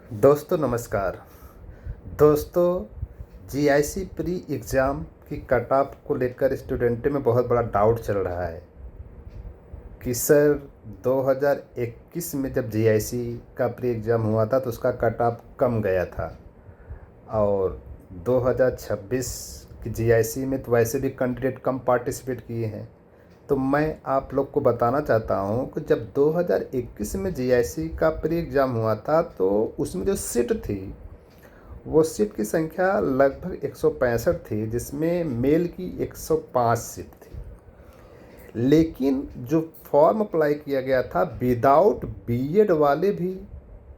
दोस्तों नमस्कार। दोस्तों, जीआईसी प्री एग्ज़ाम की कट ऑफ को लेकर स्टूडेंट में बहुत बड़ा डाउट चल रहा है कि सर 2021 में जब जीआईसी का प्री एग्ज़ाम हुआ था तो उसका कट ऑफ कम गया था और 2026 की जीआईसी में तो वैसे भी कैंडिडेट कम पार्टिसिपेट किए हैं। तो मैं आप लोग को बताना चाहता हूँ कि जब 2021 में जीआईसी का प्री एग्ज़ाम हुआ था तो उसमें जो सीट थी वो सीट की संख्या लगभग 165 थी, जिसमें मेल की 105 सीट थी। लेकिन जो फॉर्म अप्लाई किया गया था विदाउट बीएड वाले भी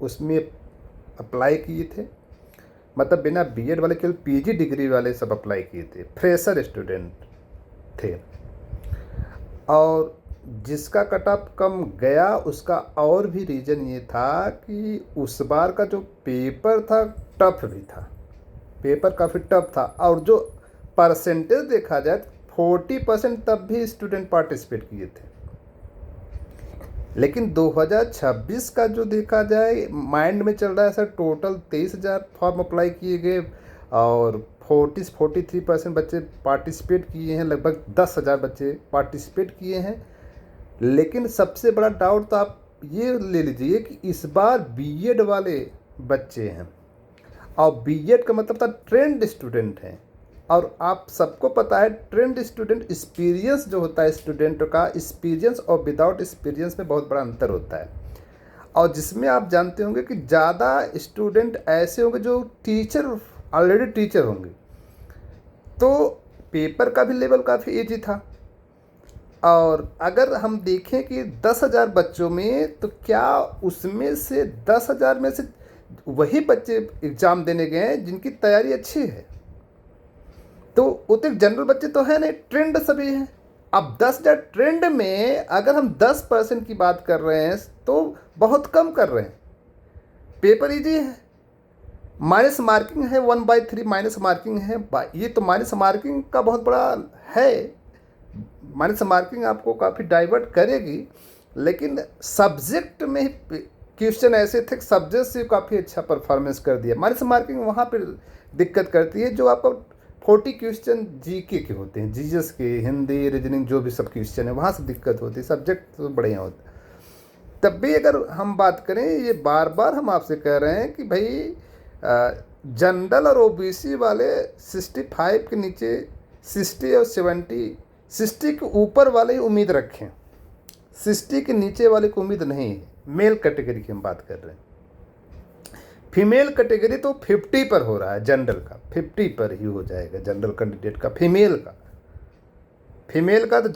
उसमें अप्लाई किए थे। मतलब बिना बीएड वाले केवल पीजी डिग्री वाले सब अप्लाई किए थे, फ्रेशर स्टूडेंट थे। और जिसका कट ऑफ कम गया उसका और भी रीज़न ये था कि उस बार का जो पेपर था टफ भी था, पेपर काफ़ी टफ था। और जो परसेंटेज देखा जाए 40% तब भी स्टूडेंट पार्टिसिपेट किए थे। लेकिन 2026 का जो देखा जाए माइंड में चल रहा है सर, टोटल 23,000 फॉर्म अप्लाई किए गए और 43% बच्चे पार्टिसिपेट किए हैं, लगभग 10,000 बच्चे पार्टिसिपेट किए हैं। लेकिन सबसे बड़ा डाउट तो आप ये ले लीजिए कि इस बार बीएड वाले बच्चे हैं और बीएड का मतलब था ट्रेंड स्टूडेंट हैं। और आप सबको पता है ट्रेंड स्टूडेंट, एक्सपीरियंस जो होता है स्टूडेंट का, एक्सपीरियंस और विदाउट एक्सपीरियंस में बहुत बड़ा अंतर होता है। और जिसमें आप जानते होंगे कि ज़्यादा स्टूडेंट ऐसे होंगे जो टीचर ऑलरेडी टीचर होंगे, तो पेपर का भी लेवल काफ़ी ईजी था। और अगर हम देखें कि 10,000 बच्चों में तो क्या उसमें से 10,000 में से वही बच्चे एग्ज़ाम देने गए हैं जिनकी तैयारी अच्छी है। तो उतने जनरल बच्चे तो हैं नहीं, ट्रेंड सभी हैं। अब 10,000 ट्रेंड में अगर हम 10% की बात कर रहे हैं तो बहुत कम कर रहे हैं। पेपर इजी है, माइनस मार्किंग है, 1/3 माइनस मार्किंग है। ये तो माइनस मार्किंग का बहुत बड़ा है, माइनस मार्किंग आपको काफ़ी डाइवर्ट करेगी। लेकिन सब्जेक्ट में क्वेश्चन ऐसे थे, सब्जेक्ट से काफ़ी अच्छा परफॉर्मेंस कर दिया। माइनस मार्किंग वहाँ पर दिक्कत करती है जो आपको 40 क्वेश्चन जीके के होते हैं, जीएस के, हिंदी, रीजनिंग, जो भी सब क्वेश्चन है वहाँ से दिक्कत होती है। सब्जेक्ट तो बढ़िया होता है। तब भी अगर हम बात करें, ये बार बार हम आपसे कह रहे हैं कि भाई जनरल और ओबीसी वाले 65 के नीचे, 60 और 70, 60 के ऊपर वाले ही उम्मीद रखें, 60 के नीचे वाले को उम्मीद नहीं है। मेल कैटेगरी की हम बात कर रहे हैं। फीमेल कैटेगरी तो 50 पर हो रहा है, जनरल का 50 पर ही हो जाएगा, जनरल कैंडिडेट का। फीमेल का तो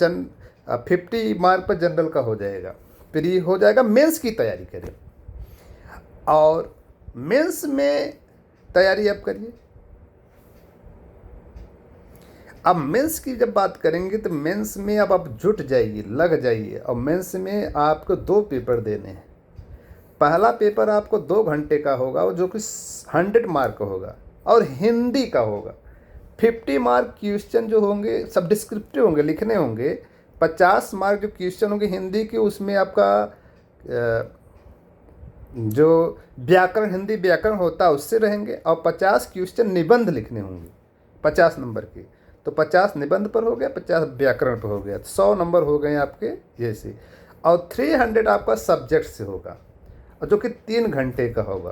50 मार्क पर जनरल का हो जाएगा, प्री हो जाएगा। मेंस की तैयारी करें और मेंस में तैयारी आप करिए। अब मेंस की जब बात करेंगे तो मेंस में अब आप जुट जाइए, लग जाइए। और मेंस में आपको 2 पेपर देने हैं। पहला पेपर आपको 2 घंटे का होगा जो कि 100 मार्क का होगा और हिंदी का होगा। 50 मार्क क्वेश्चन जो होंगे सब डिस्क्रिप्टिव होंगे, लिखने होंगे। 50 मार्क जो क्वेश्चन होंगे हिंदी के, उसमें आपका जो व्याकरण, हिंदी व्याकरण होता है उससे रहेंगे। और 50 क्वेश्चन निबंध लिखने होंगे 50 नंबर के। तो 50 निबंध पर हो गया, 50 व्याकरण पर हो गया, 100 नंबर हो गए आपके जैसे। और 300 आपका सब्जेक्ट से होगा और जो कि 3 घंटे का होगा।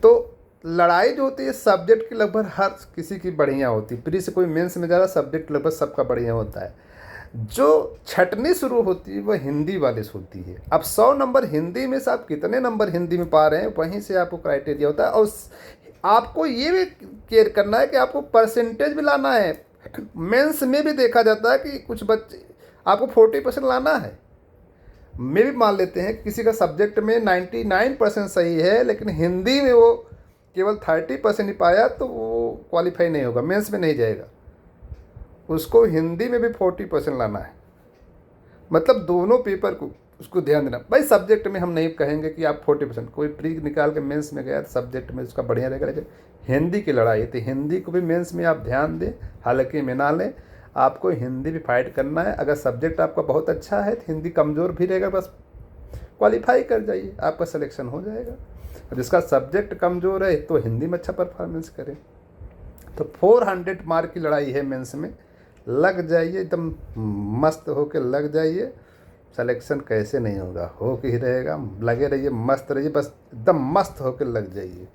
तो लड़ाई जो होती है सब्जेक्ट की लगभग हर किसी की बढ़िया होती है। प्री से कोई मेंस में जा रहा, सब्जेक्ट लगभग सबका बढ़िया होता है। जो छटनी शुरू होती है वह हिंदी वाले से होती है। अब 100 नंबर हिंदी में से आप कितने नंबर हिंदी में पा रहे हैं, वहीं से आपको क्राइटेरिया होता है। और आपको ये भी केयर करना है कि आपको परसेंटेज भी लाना है। मेंस में भी देखा जाता है कि कुछ बच्चे आपको 40% लाना है। में भी मान लेते हैं कि किसी का सब्जेक्ट में 99% सही है लेकिन हिंदी में वो केवल 30% ही पाया, तो वो क्वालिफाई नहीं होगा, मेंस में नहीं जाएगा। उसको हिंदी में भी 40% लाना है। मतलब दोनों पेपर को उसको ध्यान देना। भाई सब्जेक्ट में हम नहीं कहेंगे कि आप 40%, कोई प्री निकाल के मेंस में गया तो सब्जेक्ट में उसका बढ़िया रहेगा। लेकिन हिंदी की लड़ाई तो हिंदी को भी मेंस में आप ध्यान दें, हालांकि में ना लें। आपको हिंदी भी फाइट करना है। अगर सब्जेक्ट आपका बहुत अच्छा है तो हिंदी कमज़ोर भी रहेगा, बस क्वालिफाई कर जाइए, आपका सिलेक्शन हो जाएगा। और जिसका सब्जेक्ट कमज़ोर है तो हिंदी में अच्छा परफॉर्मेंस करें। तो 400 मार्क की लड़ाई है मेंस में, लग जाइए एकदम मस्त होके लग जाइए। सिलेक्शन कैसे नहीं होगा, हो के ही रहेगा। लगे रहिए, मस्त रहिए, बस एकदम मस्त होके लग जाइए।